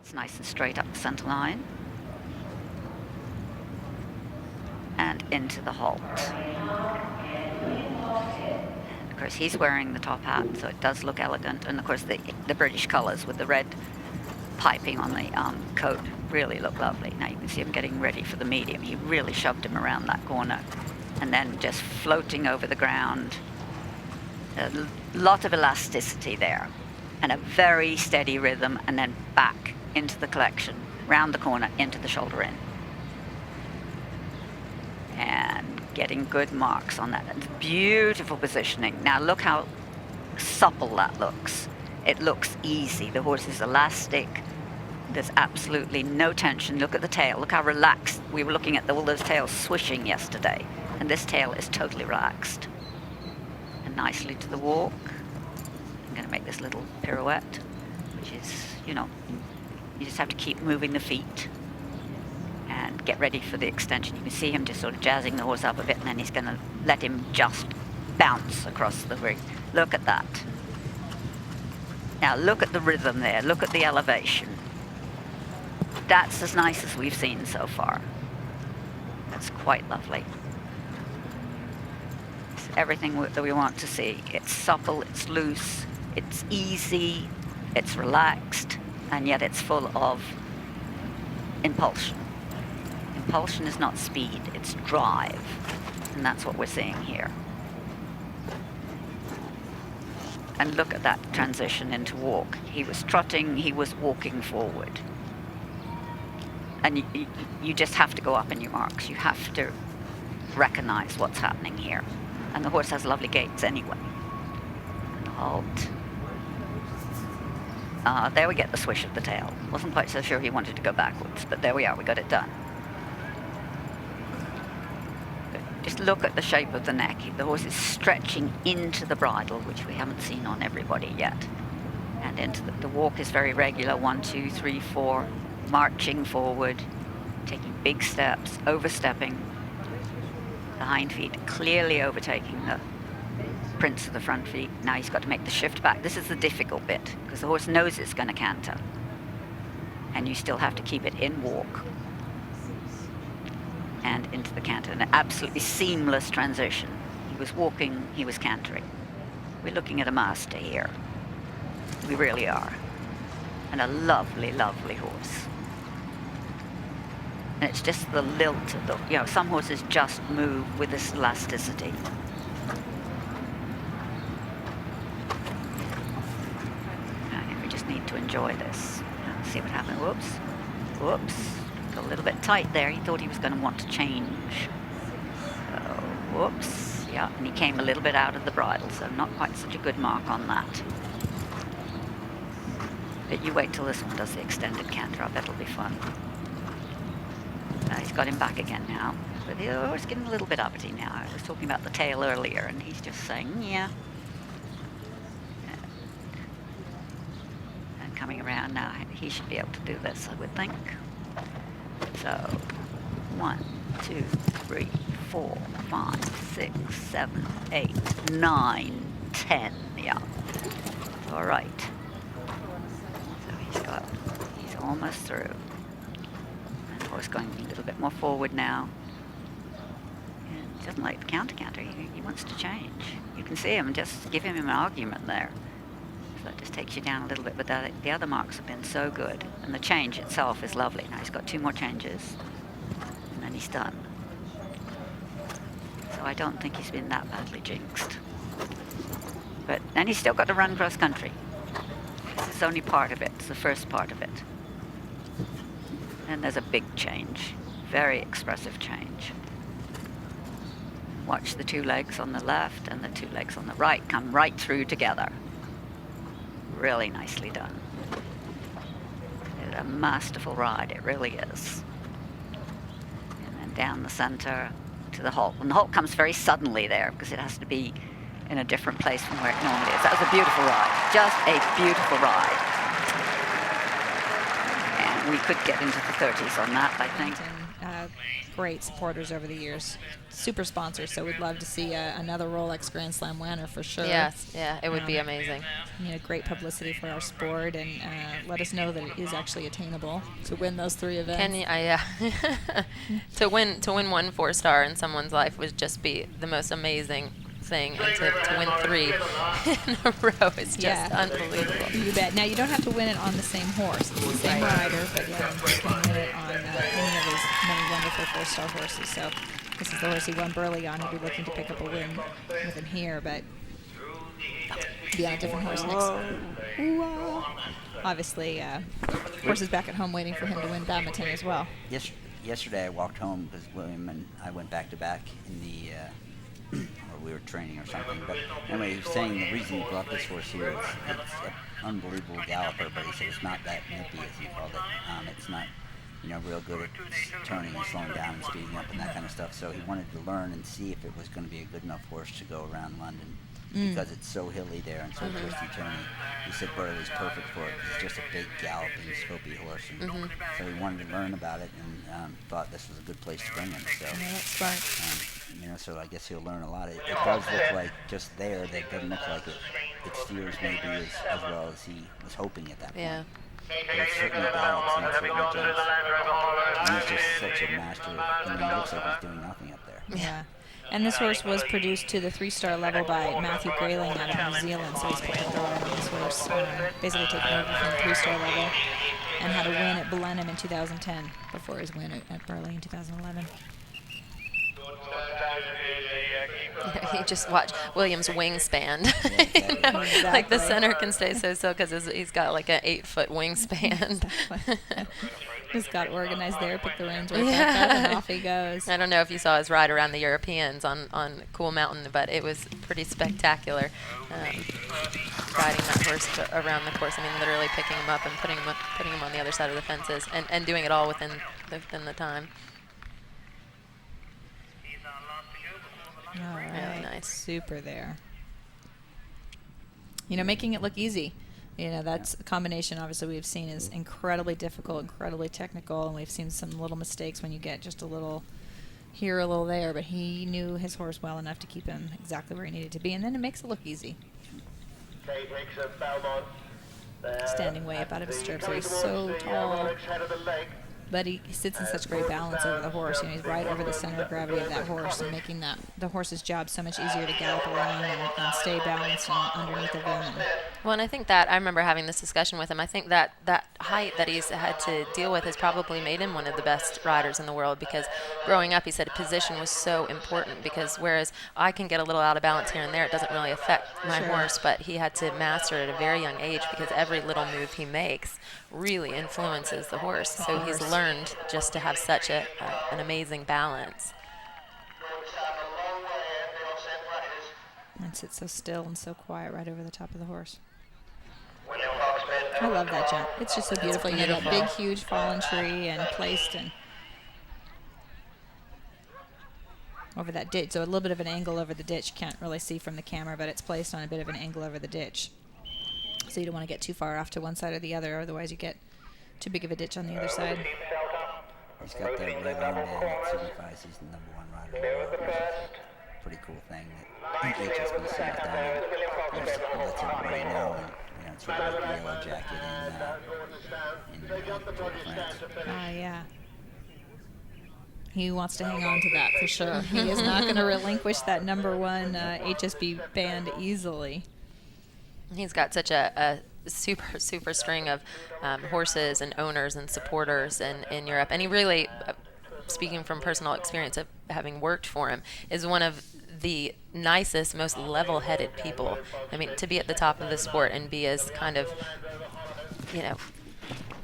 It's nice and straight up the center line. And into the halt. And of course, he's wearing the top hat, so it does look elegant. And of course, the British colors with the red piping on the coat really look lovely. Now you can see him getting ready for the medium. He really shoved him around that corner and then just floating over the ground. A lot of elasticity there and a very steady rhythm, and then back into the collection, round the corner, into the shoulder in. And getting good marks on that. It's beautiful positioning. Now look how supple that looks. It looks easy. The horse is elastic. There's absolutely no tension. Look at the tail. Look how relaxed. We were looking at all those tails swishing yesterday, and this tail is totally relaxed. And nicely to the walk. I'm going to make this little pirouette, which is, you know, you just have to keep moving the feet and get ready for the extension. You can see him just sort of jazzing the horse up a bit, and then he's going to let him just bounce across the ring. Look at that. Now look at the rhythm there. Look at the elevation. That's as nice as we've seen so far. That's quite lovely. It's everything that we want to see. It's supple, it's loose, it's easy, it's relaxed, and yet it's full of impulsion. Impulsion is not speed, it's drive. And that's what we're seeing here. And look at that transition into walk. He was trotting, he was walking forward. And you just have to go up in your marks. You have to recognize what's happening here. And the horse has lovely gaits anyway. And halt. There we get the swish of the tail. Wasn't quite so sure he wanted to go backwards, but there we are, we got it done. Just look at the shape of the neck. The horse is stretching into the bridle, which we haven't seen on everybody yet. And into the walk is very regular, 1, 2, 3, 4, marching forward, taking big steps, overstepping the hind feet, clearly overtaking the prints of the front feet. Now he's got to make the shift back. This is the difficult bit, because the horse knows it's going to canter. And you still have to keep it in walk. And into the canter, an absolutely seamless transition. He was walking, he was cantering. We're looking at a master here. We really are. And a lovely, lovely horse. And it's just the lilt of the, you know, some horses just move with this elasticity. And we just need to enjoy this. Let's see what happened. Whoops. Whoops. A little bit tight there. He thought he was going to want to change. So, whoops. Yeah, and he came a little bit out of the bridle, so not quite such a good mark on that. But you wait till this one does the extended canter. I bet it'll be fun. He's got him back again now. But the horse is getting a little bit uppity now. I was talking about the tail earlier, and he's just saying, yeah. And coming around now, he should be able to do this, I would think. So, 1, 2, 3, 4, 5, 6, 7, 8, 9, 10. Yeah. All right. So he's almost through. And the horse going a little bit more forward now. And he doesn't like the canter. He wants to change. You can see him just giving him an argument there. So that just takes you down a little bit, but the other marks have been so good. And the change itself is lovely. Now he's got 2 more changes, and then he's done. So I don't think he's been that badly jinxed. But then he's still got to run cross country. This is only part of it. It's the first part of it. And there's a big change. Very expressive change. Watch the 2 legs on the left and the 2 legs on the right come right through together. Really nicely done. It's a masterful ride, it really is. And then down the center to the halt. And the halt comes very suddenly there because it has to be in a different place from where it normally is. That was a beautiful ride, just a beautiful ride. And we could get into the 30s on that, I think. great supporters over the years. Super sponsors, so we'd love to see another Rolex Grand Slam winner for sure. Yes, yeah, it would be amazing. Great publicity for our sport, and let us know that it is actually attainable to win those 3 events. Can you? Yeah. To win 1 4-star in someone's life would just be the most amazing thing, and to win 3 in a row is just unbelievable. You bet. Now, you don't have to win it on the same horse. It's the same rider, but you can win it on any of these many wonderful 4-star horses. So this is the horse he won Burley on. He'll be looking to pick up a win with him here, but be on a different horse next. Obviously, horses back at home waiting for him to win badminton as well. Yesterday I walked home because William and I went back to back in the or we were training or something. But anyway, he was saying the reason he brought this horse here is it's an unbelievable galloper, but he said it's not that nippy, as he called it. It's not, real good at turning and slowing down and speeding up and that kind of stuff. So he wanted to learn and see if it was going to be a good enough horse to go around London. Because it's so hilly there and so twisty-turny. He said Burley's perfect for it because it's just a big galloping, scopy horse. And so he wanted to learn about it and thought this was a good place to bring him. So, that's smart. So I guess he'll learn a lot. It does look like just there, that it doesn't look like it steers maybe as well as he was hoping at that point. Yeah. But it certainly gallops and it certainly jumps. And he's just such a master. He looks like he's doing nothing up there. Yeah. And this horse was produced to the 3-star level by Matthew Grayling out of New Zealand, so he's put the throw on this horse, basically taking over from the 3-star level, and had a win at Blenheim in 2010 before his win at Burley in 2011. You just watch William's wingspan. Exactly. Like the center can stay so still because he's got like an 8-foot wingspan. Exactly. Just got organized there, picked the reins right back up, and off he goes. I don't know if you saw his ride around the Europeans on Cool Mountain, but it was pretty spectacular. Riding that horse around the course. I mean, literally picking him up and putting him on the other side of the fences, and doing it all within the time. All right. Really nice. Super there. Making it look easy. That's a combination, obviously, we've seen is incredibly difficult, incredibly technical, and we've seen some little mistakes when you get just a little here, a little there, but he knew his horse well enough to keep him exactly where he needed to be, and then it makes it look easy. Standing way up out of his stirrups, so he's so tall, but he sits in such great balance over the horse. He's right over the center of gravity of that horse and making the horse's job so much easier to gallop around and stay balanced and underneath of him. Well, and I think that I remember having this discussion with him. I think that height that he's had to deal with has probably made him one of the best riders in the world, because growing up, he said position was so important, because whereas I can get a little out of balance here and there, it doesn't really affect my horse, but he had to master it at a very young age, because every little move he makes really influences the horse. So he's learned just to have such an amazing balance. And sits so still and so quiet right over the top of the horse. I love that jump. It's just so beautiful. You know, that big, huge fallen tree and placed and over that ditch. So a little bit of an angle over the ditch. You can't really see from the camera, but it's placed on a bit of an angle over the ditch. So you don't want to get too far off to one side or the other, otherwise you get too big of a ditch on the other side. He's got that red armband that signifies he's the #1 rider in the world, which is a pretty cool thing that HSBC has done, and lets everybody know. And, it's sort of like the yellow jacket in Tour de France. Yeah. He wants to hang on to that for sure. He is not going to relinquish that #1 HSB band easily. He's got such a super string of horses and owners and supporters in Europe. And he really, speaking from personal experience of having worked for him, is one of the nicest, most level-headed people. I mean, to be at the top of the sport and be as kind of,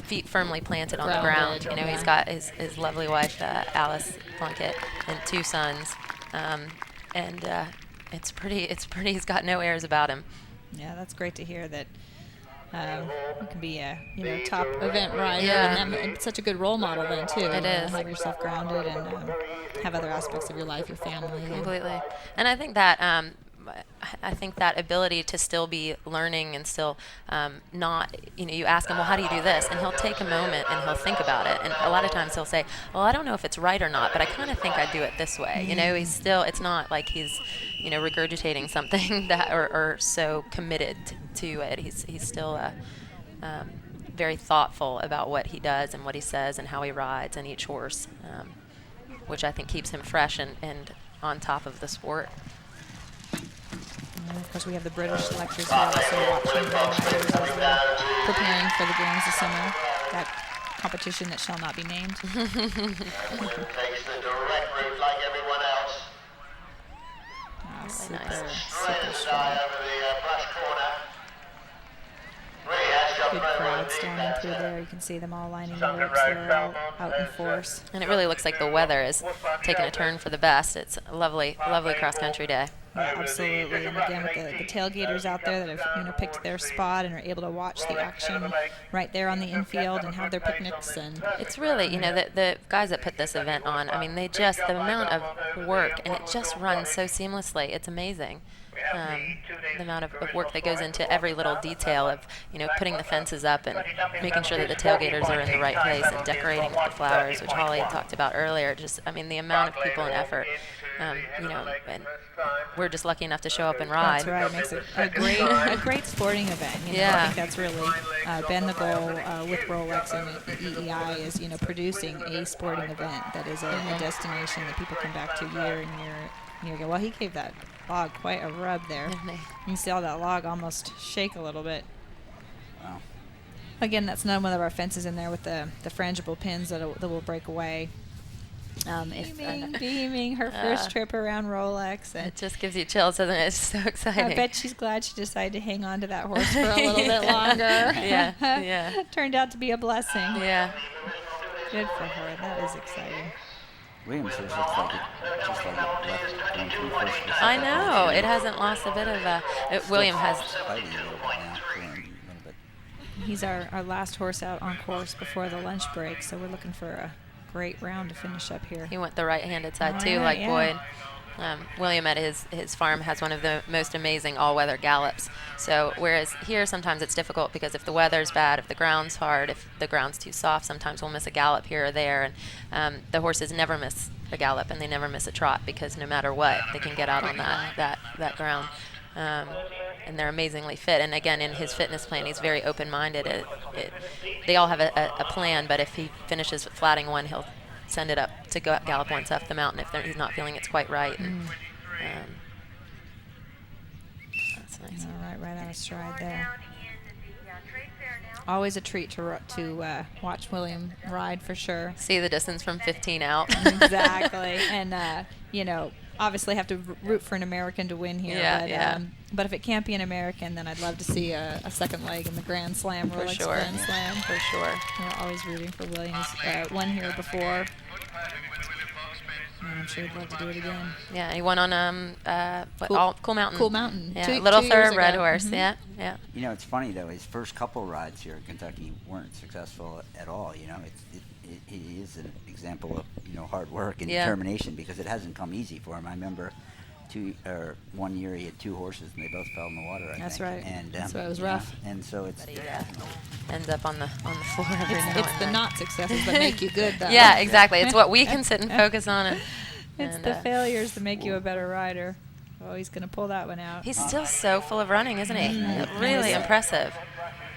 feet firmly planted on the ground. He's got his lovely wife, Alice Plunkett, and 2 sons. It's pretty. He's got no airs about him. Yeah, that's great to hear that you can be a top event rider and it's such a good role model then too. It is. Have yourself grounded and have other aspects of your life, your family. Completely. And I think that I think that ability to still be learning and still not, you ask him, well, how do you do this? And he'll take a moment and he'll think about it. And a lot of times he'll say, well, I don't know if it's right or not, but I kind of think I do it this way. He's still, it's not like he's, regurgitating something that, or so committed to it. He's still very thoughtful about what he does and what he says and how he rides and each horse, which I think keeps him fresh and on top of the sport. And of course, we have the British selectors who are also watching the riders as they're preparing for the games this summer. That competition that shall not be named. Takes the direct route like everyone else. Super, nice. super strong. Over the brush corner. Really has got Good crowd standing through there. You can see them all lining the ropes. They're all out in force. And it really looks like the weather is taking a turn for the best. It's a lovely, lovely cross-country day. Yeah, absolutely. And again, with the tailgaters out there that have picked their spot and are able to watch the action right there on the infield and have their picnics. And it's really, the guys that put this event on, I mean, the amount of work, and it just runs so seamlessly. It's amazing. The amount of work that goes into every little detail of, putting the fences up and making sure that the tailgaters are in the right place and decorating with the flowers, which Holly talked about earlier. Just, I mean, the amount of people and effort, and we're just lucky enough to show up and ride. That's right. It makes a great sporting event. I think that's really been the goal with Rolex and the EEI is, can a sporting event that is a destination that people come back to year and year ago. Well, he gave that log quite a rub there. You can see all that log almost shake a little bit. Wow. Again, that's not one of our fences in there with the frangible pins that will break away. Beaming her first trip around Rolex. And it just gives you chills, doesn't it? It's so exciting. I bet she's glad she decided to hang on to that horse for a little bit longer. Yeah. Turned out to be a blessing. Yeah. Good for her. That is exciting. Williams just looks like it left going through first. I know. It hasn't lost a bit of William has. Fighting a little bit now, feeling a little bit. He's our last horse out on course before the lunch break, so we're looking for a great round to finish up here. He went the right-handed side too, Right, like yeah. Boyd. William at his farm has one of the most amazing all-weather gallops. So whereas here sometimes it's difficult because if the weather's bad, if the ground's hard, if the ground's too soft, sometimes we'll miss a gallop here or there. And the horses never miss a gallop and they never miss a trot because no matter what, they can get out on that ground. And they're amazingly fit. And again, in his fitness plan, he's very open-minded. They all have a plan, but if he finishes flatting one, he'll send it up to go gallop once up the mountain if he's not feeling it's quite right. And, that's nice. All right out of stride there. Always a treat to watch William ride for sure. See the distance from 15 out. Exactly. And, obviously have to root for an American to win here. But if it can't be an American, then I'd love to see a second leg in the Grand Slam, Rolex Grand Slam. For sure. We're always rooting for Williams. Won here before. And I'm sure he'd love to do it again. Yeah, he won on Cool Mountain. Cool Mountain. Yeah, little 2 years thoroughbred ago. horse. Mhm. Yeah. It's funny though. His first couple rides here in Kentucky weren't successful at all. He is an example of hard work and determination because it hasn't come easy for him. I remember 1 year he had 2 horses and they both fell in the water. I That's think. right. And That's why it was rough. And so it's Ends up on the floor every now It's and the then. not successes that make you good, though. Yeah, exactly. It's what we can sit and focus on. It's the failures that make you a better rider. Oh, he's going to pull that one out. He's still so full of running, isn't he? Really impressive.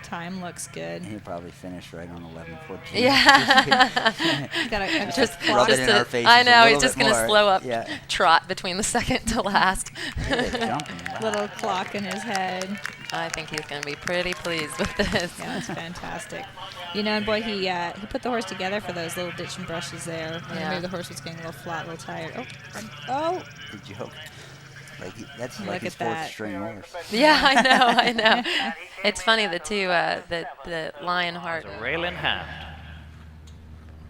Time looks good. he'll probably finish right on 11:14. Yeah. He's got a just Rub it just in a- our faces I a know, little he's just bit going to more. slow up Yeah. trot between the second to last. They're jumping. Wow. little clock in his head. I think he's going to be pretty pleased with this. Yeah, that's fantastic. And boy, he put the horse together for those little ditch and brushes there. Yeah. Maybe the horse was getting a little flat, a little tired. Oh! The joke. That's Look like his at that. fourth string horse. Yeah, I know. It's funny, the two, the Lionheart. Rail in hand.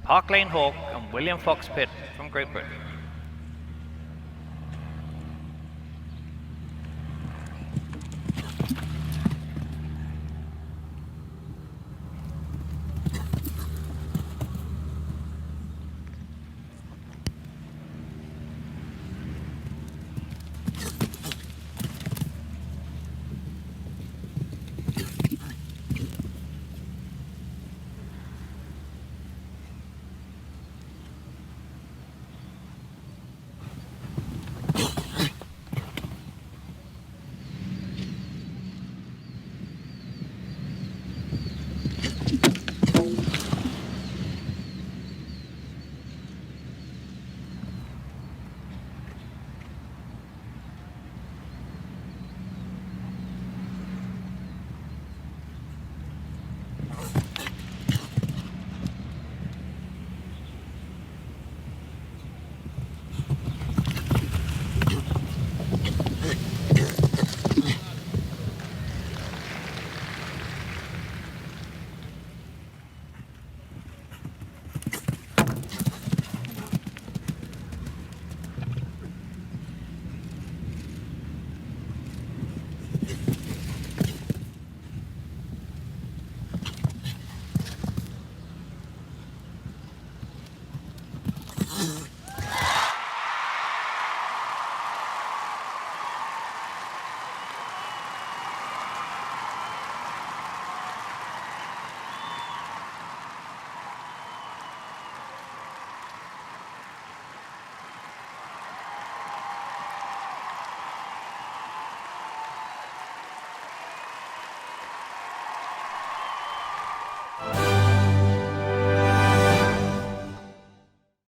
Park Lane Hawk and William Fox-Pitt from Great Britain.